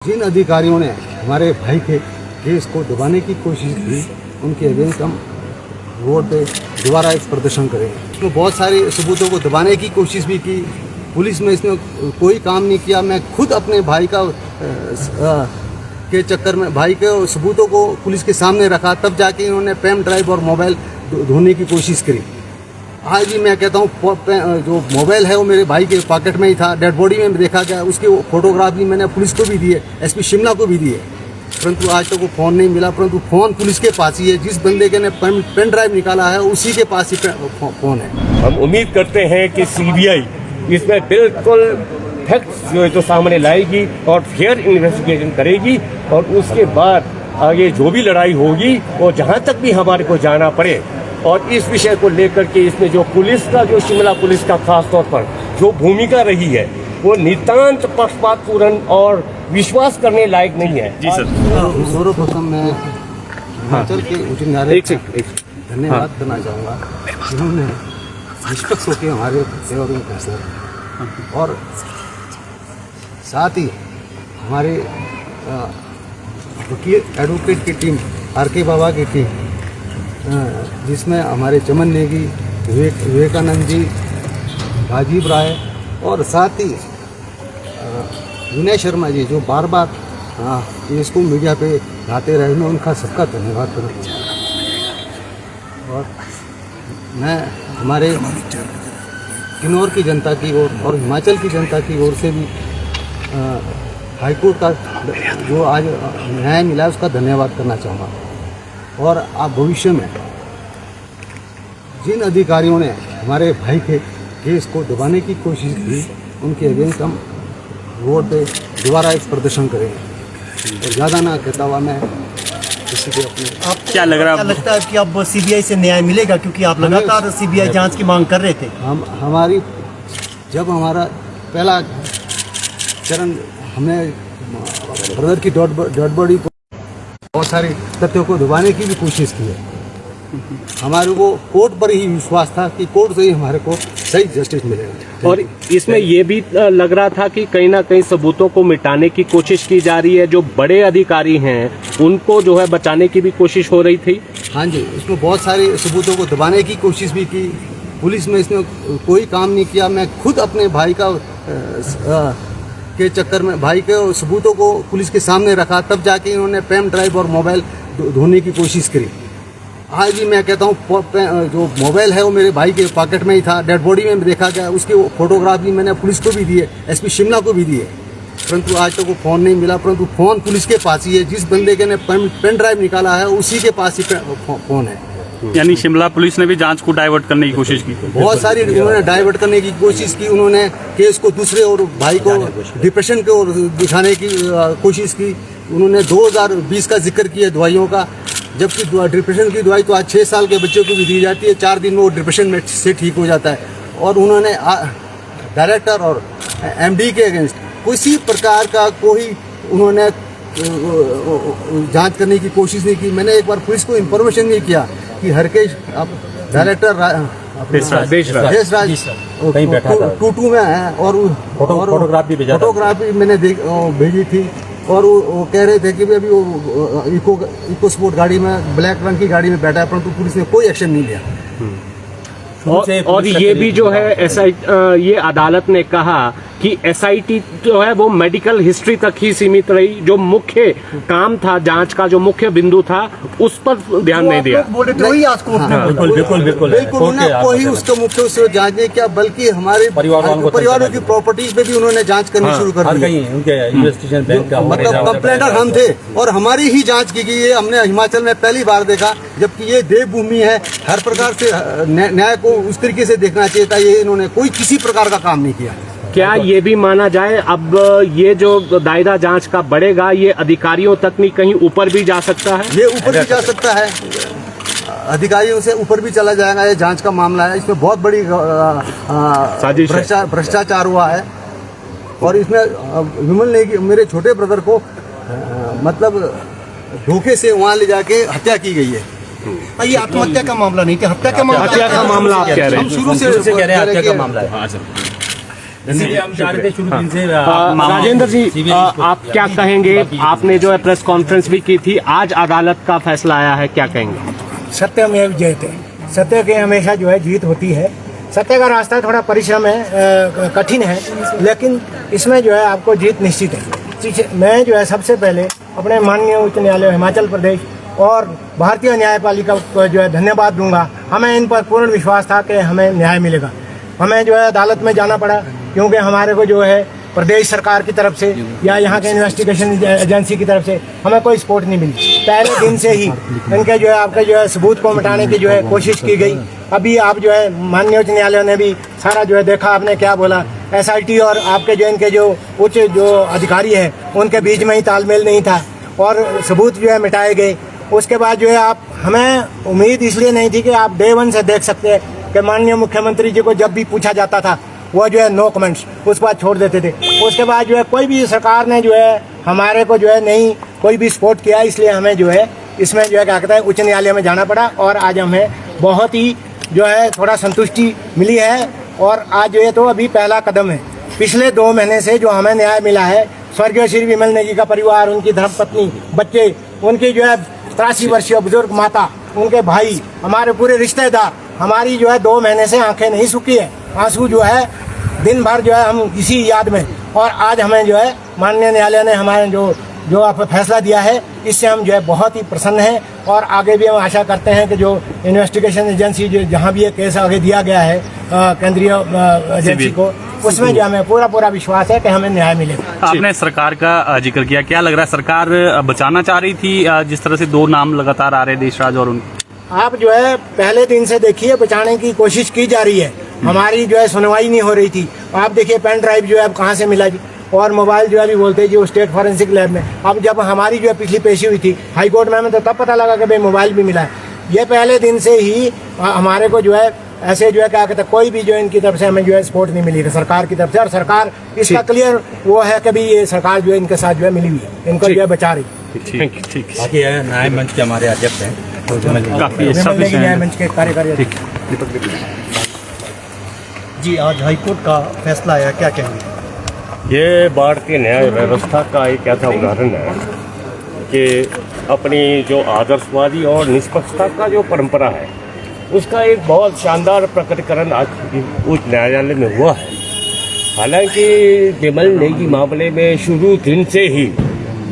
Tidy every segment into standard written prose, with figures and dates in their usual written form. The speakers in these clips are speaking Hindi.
जिन अधिकारियों ने हमारे भाई के केस को दबाने की कोशिश की, उनके अगेंस्ट हम रोड पे दोबारा एक प्रदर्शन करेंगे। इसमें बहुत सारे सबूतों को दबाने की कोशिश भी की, पुलिस में इसने कोई काम नहीं किया। मैं खुद अपने भाई का के चक्कर में भाई के सबूतों को पुलिस के सामने रखा, तब जाके इन्होंने पेन ड्राइव और मोबाइल ढूंढने की कोशिश करी। आज भी मैं कहता हूँ जो मोबाइल है वो मेरे भाई के पॉकेट में ही था, डेड बॉडी में देखा गया। उसकी फोटोग्राफ भी मैंने पुलिस को भी दी है, एसपी शिमला को भी दी है, परंतु आज तक वो फ़ोन नहीं मिला। परंतु फ़ोन पुलिस के पास ही है, जिस बंदे के ने पेन ड्राइव निकाला है उसी के पास ही फ़ोन है। हम उम्मीद करते हैं कि सीबीआई इसमें बिल्कुल फैक्ट्स जो है तो सामने लाएगी और फेयर इन्वेस्टिगेशन करेगी, और उसके बाद आगे जो भी लड़ाई होगी वो जहाँ तक भी हमारे को जाना पड़े। और इस विषय को लेकर के इसमें जो पुलिस का, जो शिमला पुलिस का खास तौर पर जो भूमिका रही है वो नितांत पक्षपातपूर्ण और विश्वास करने लायक नहीं है। जी सर। सर्वप्रथम मैं हिमाचल के उच्च न्यायालय का धन्यवाद करना चाहूँगा, जिन्होंने निष्पक्ष होकर हमारे फेवर में फैसला, और साथ ही हमारे वकील एडवोकेट की टीम, आर.के. बाबा की टीम, जिसमें हमारे चमन नेगी, विवेकानंद जी, राजीव राय, और साथ ही विनय शर्मा जी, जो बार बार इसको मीडिया पे लाते रहे, मैं उनका सबका धन्यवाद करना चाहूँगा। और मैं हमारे किन्नौर की जनता की ओर और हिमाचल की जनता की ओर से भी हाईकोर्ट का जो आज न्याय मिला है उसका धन्यवाद करना चाहूँगा। और आप भविष्य में जिन अधिकारियों ने हमारे भाई के केस को दबाने की कोशिश की, उनके अगेंस्ट हम रोड पे दोबारा एक प्रदर्शन करेंगे। और ज़्यादा ना कहता हुआ मैं किसी को अपने आप क्या लग रहा है, क्या लगता है कि अब सीबीआई से न्याय मिलेगा, क्योंकि आप लगातार सीबीआई जांच की मांग कर रहे थे। जब हमारा पहला चरण, हमने ब्रदर की डेड बॉडी को बहुत सारे तथ्यों को दबाने की भी कोशिश की है। हमारे को कोर्ट पर ही विश्वास था कि कोर्ट से ही हमारे को सही जस्टिस मिलेगा। और इसमें ये भी लग रहा था कि कहीं ना कहीं सबूतों को मिटाने की कोशिश की जा रही है, जो बड़े अधिकारी हैं उनको जो है बचाने की भी कोशिश हो रही थी। हाँ जी, इसमें बहुत सारे सबूतों को दबाने की कोशिश भी की, पुलिस में इसने कोई काम नहीं किया। मैं खुद अपने भाई का के चक्कर में भाई के सबूतों को पुलिस के सामने रखा, तब जाके इन्होंने पेन ड्राइव और मोबाइल ढूंढने की कोशिश करी। आज भी मैं कहता हूँ जो मोबाइल है वो मेरे भाई के पॉकेट में ही था, डेड बॉडी में देखा गया। उसकी फोटोग्राफ भी मैंने पुलिस को भी दी है, एसपी शिमला को भी दी है, परंतु आज तक वो फ़ोन नहीं मिला। परंतु फ़ोन पुलिस के पास ही है, जिस बंदे के ने पेन ड्राइव निकाला है उसी के पास ही फ़ोन है। यानी शिमला पुलिस ने भी जांच को डाइवर्ट करने की कोशिश की, बहुत सारी उन्होंने डाइवर्ट करने की कोशिश की। उन्होंने केस को दूसरे और भाई को डिप्रेशन की ओर दिखाने की कोशिश की। उन्होंने 2020 का जिक्र किया दवाइयों का, जबकि डिप्रेशन की दवाई तो आज 6 साल के बच्चों को भी दी जाती है, 4 दिन में वो डिप्रेशन में से ठीक हो जाता है। और उन्होंने डायरेक्टर और एमडी के अगेंस्ट किसी प्रकार का कोई उन्होंने जांच करने की कोशिश नहीं की। मैंने एक बार पुलिस को इंफॉर्मेशन नहीं किया कि हरकेश डायरेक्टर देशराज टूटू में है, और फोटोग्राफी मैंने भेजी थी, और वो कह रहे थे कि अभी वो इको स्पोर्ट गाड़ी में, ब्लैक रंग की गाड़ी में बैठा है, परंतु पुलिस ने कोई एक्शन नहीं लिया। और ये भी जो है ये अदालत ने कहा कि एसआईटी जो है वो मेडिकल हिस्ट्री तक ही सीमित रही, जो मुख्य काम था जांच का, जो मुख्य बिंदु था उस पर ध्यान नहीं दिया। बिल्कुल कोई उसका मुख्य उससे जांच नहीं किया, बल्कि हमारे परिवारों की प्रॉपर्टीज पे भी उन्होंने जांच करनी शुरू कर दी। मतलब कंप्लेंटर हम थे और हमारी ही जांच की गई है। हमने हिमाचल में पहली बार देखा, जबकि ये देवभूमि है, हर प्रकार से न्याय को उस तरीके से देखना चाहिए था। ये इन्होंने कोई किसी प्रकार का काम नहीं किया। क्या ये भी माना जाए अब ये जो दायरा जांच का बढ़ेगा, ये अधिकारियों तक नहीं कहीं ऊपर भी जा सकता है? ये ऊपर भी जा सकता है, अधिकारियों से ऊपर भी चला जाएगा। ये जांच का मामला है, इसमें बहुत बड़ी भ्रष्टाचार हुआ है। और इसमें विमल ने मेरे छोटे ब्रदर को मतलब धोखे से वहाँ ले जाके हत्या की गई है। ये आत्महत्या का मामला नहीं था, हत्या का मामला आप कह रहे हैं? हम शुरू से कह रहे हैं हत्या का मामला है। इसीलिए हम चाह रहे थे शुरू दिन से राजेंद्र जी, आप क्या कहेंगे? आपने जो है प्रेस कॉन्फ्रेंस भी की थी, आज अदालत का फैसला आया है, क्या कहेंगे? सत्यमेव जयते, सत्य की हमेशा जो है जीत होती है। सत्य का रास्ता थोड़ा परिश्रम है, कठिन है, लेकिन इसमें जो है आपको जीत निश्चित है। मैं जो है सबसे पहले अपने माननीय उच्च न्यायालय हिमाचल प्रदेश और भारतीय न्यायपालिका को जो है धन्यवाद दूंगा। हमें इन पर पूर्ण विश्वास था कि हमें न्याय मिलेगा। हमें जो है अदालत में जाना पड़ा क्योंकि हमारे को जो है प्रदेश सरकार की तरफ से या यहाँ के इन्वेस्टिगेशन एजेंसी की तरफ से हमें कोई सपोर्ट नहीं मिली। पहले दिन से ही इनके जो है आपके जो है सबूत को मिटाने की जो है कोशिश की गई। अभी आप जो है माननीय उच्च न्यायालय ने भी सारा जो है देखा, आपने क्या बोला, एसआईटी और आपके जो इनके जो उच्च जो अधिकारी है उनके बीच में ही तालमेल नहीं था और सबूत जो है मिटाए गए। उसके बाद जो है आप, हमें उम्मीद इसलिए नहीं थी कि आप डे वन से देख सकते हैं कि माननीय मुख्यमंत्री जी को जब भी पूछा जाता था वो जो है नो कमेंट्स उसके बाद छोड़ देते थे। उसके बाद जो है कोई भी सरकार ने जो है हमारे को जो है नहीं कोई भी सपोर्ट किया, इसलिए हमें जो है इसमें जो है क्या कहते हैं उच्च न्यायालय में जाना पड़ा और आज हमें बहुत ही जो है थोड़ा संतुष्टि मिली है। और आज जो है तो अभी पहला कदम है। पिछले 2 महीने से जो हमें न्याय मिला है, स्वर्गीय श्री विमल नेगी का परिवार, उनकी धर्मपत्नी, बच्चे, उनकी जो है 83 वर्षीय बुजुर्ग माता, उनके भाई, हमारे पूरे रिश्तेदार, हमारी जो है 2 महीने से आंखें नहीं सूखी है, आंसू जो है दिन भर जो है हम इसी याद में। और आज हमें जो है माननीय न्यायालय ने हमारे जो आप फैसला दिया है, इससे हम जो है बहुत ही प्रसन्न हैं और आगे भी हम आशा करते हैं कि जो इन्वेस्टिगेशन एजेंसी जो जहाँ भी ये केस आगे दिया गया है केंद्रीय एजेंसी को, उसमें जो हमें पूरा विश्वास है कि हमें न्याय मिलेगा। आपने सरकार का जिक्र किया, क्या लग रहा है सरकार बचाना चाह रही थी जिस तरह से 2 नाम लगातार आ रहे देशराज और उन? आप जो है पहले दिन से देखिए बचाने की कोशिश की जा रही है, हमारी जो है सुनवाई नहीं हो रही थी। आप देखिए पेन ड्राइव जो है अब कहाँ से मिला जी, और मोबाइल जो है अभी बोलते हैं जो स्टेट फॉरेंसिक लैब में। अब जब हमारी जो है पिछली पेशी हुई थी हाई कोर्ट में, हमें तो तब पता लगा कि भाई मोबाइल भी मिला है। ये पहले दिन से ही हमारे को जो है ऐसे जो है क्या कहते हैं कोई भी जो इनकी तरफ से हमें जो है सपोर्ट नहीं मिली सरकार की तरफ से, और सरकार इसका क्लियर वो है कि भाई ये सरकार जो है इनके साथ जो है मिली हुई है, इनको जो है बचा रही। ठीक। बाकी न्याय मंच के हमारे अध्यक्ष हैं, काफी अच्छा विषय न्याय है। मंच के कार्यकारी जी, आज हाईकोर्ट का फैसला आया, क्या कहेंगे? ये भारतीय न्याय व्यवस्था का एक ऐसा उदाहरण है कि अपनी जो आदर्शवादी और निष्पक्षता का जो परंपरा है उसका एक बहुत शानदार प्रकटीकरण आज उच्च न्यायालय में हुआ है। हालांकि विमल नेगी मामले में शुरू दिन से ही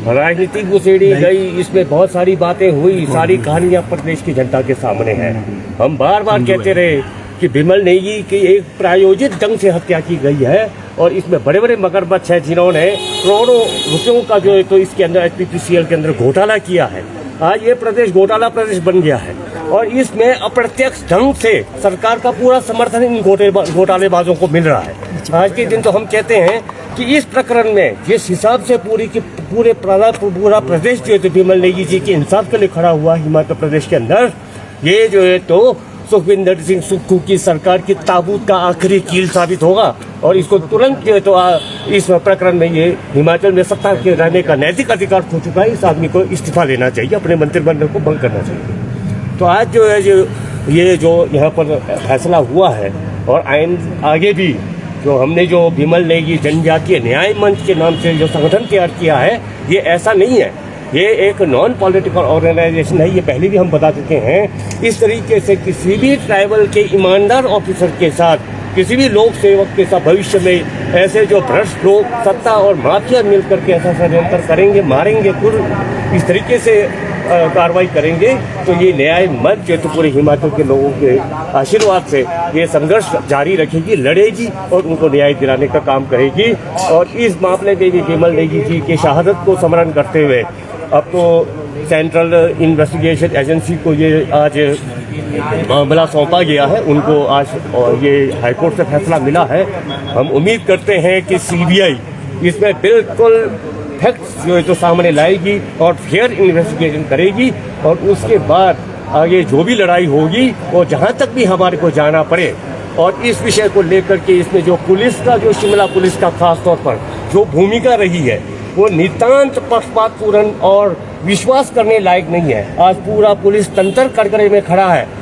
राजनीतिक उसेड़ी गई, इसमें बहुत सारी बातें हुई, सारी कहानियां प्रदेश की जनता के सामने हैं। हम बार बार कहते रहे कि विमल नेगी की एक प्रायोजित ढंग से हत्या की गई है और इसमें बड़े बड़े मगरमच्छ हैं जिन्होंने करोड़ों रुपयों का जो है तो इसके अंदर एचपीसीएल के अंदर घोटाला किया है। आज ये प्रदेश घोटाला प्रदेश बन गया है और इसमें अप्रत्यक्ष ढंग से सरकार का पूरा समर्थन इन घोटालेबाजों को मिल रहा है। आज के दिन तो हम कहते हैं कि इस प्रकरण में जिस हिसाब से पूरा प्रदेश जो है तो विमल नेगी जी के इंसाफ के लिए खड़ा हुआ हिमाचल प्रदेश के अंदर, ये जो है तो सुखविंदर सिंह सुक्खू की सरकार की ताबूत का आखिरी कील साबित होगा और इसको तुरंत जो है तो इस प्रकरण में ये हिमाचल में सत्ता के रहने का नैतिक अधिकार खो चुका है। इस आदमी को इस्तीफा लेना चाहिए, अपने मंत्रिमंडल को भंग करना चाहिए। तो आज जो है ये जो यहाँ पर फैसला हुआ है और आगे भी जो हमने जो विमल नेगी जनजातीय न्याय मंच के नाम से जो संगठन तैयार किया है, ये ऐसा नहीं है, ये एक नॉन पॉलिटिकल ऑर्गेनाइजेशन है। ये पहले भी हम बता चुके हैं। इस तरीके से किसी भी ट्राइबल के ईमानदार ऑफिसर के साथ, किसी भी लोक सेवक के साथ भविष्य में ऐसे जो भ्रष्ट लोग सत्ता और माफिया मिल करके ऐसा षड्यंत्र करेंगे, मारेंगे, इस तरीके से कार्रवाई करेंगे तो ये न्याय मंच जो तो पूरे हिमाचल के लोगों के आशीर्वाद से ये संघर्ष जारी रखेगी, लड़ेगी और उनको न्याय दिलाने का काम करेगी। और इस मामले में भी विमल नेगी जी की शहादत को स्मरण करते हुए अब तो सेंट्रल इन्वेस्टिगेशन एजेंसी को ये आज मामला सौंपा गया है, उनको आज ये हाईकोर्ट से फैसला मिला है। हम उम्मीद करते हैं कि सीबीआई इसमें बिल्कुल फैक्ट्स जो है तो सामने लाएगी और फेयर इन्वेस्टिगेशन करेगी और उसके बाद आगे जो भी लड़ाई होगी वो जहाँ तक भी हमारे को जाना पड़े। और इस विषय को लेकर के इसमें जो पुलिस का, जो शिमला पुलिस का खास तौर पर जो भूमिका रही है वो नितांत पक्षपातपूर्ण और विश्वास करने लायक नहीं है। आज पूरा पुलिस तंत्र कटघरे में खड़ा है।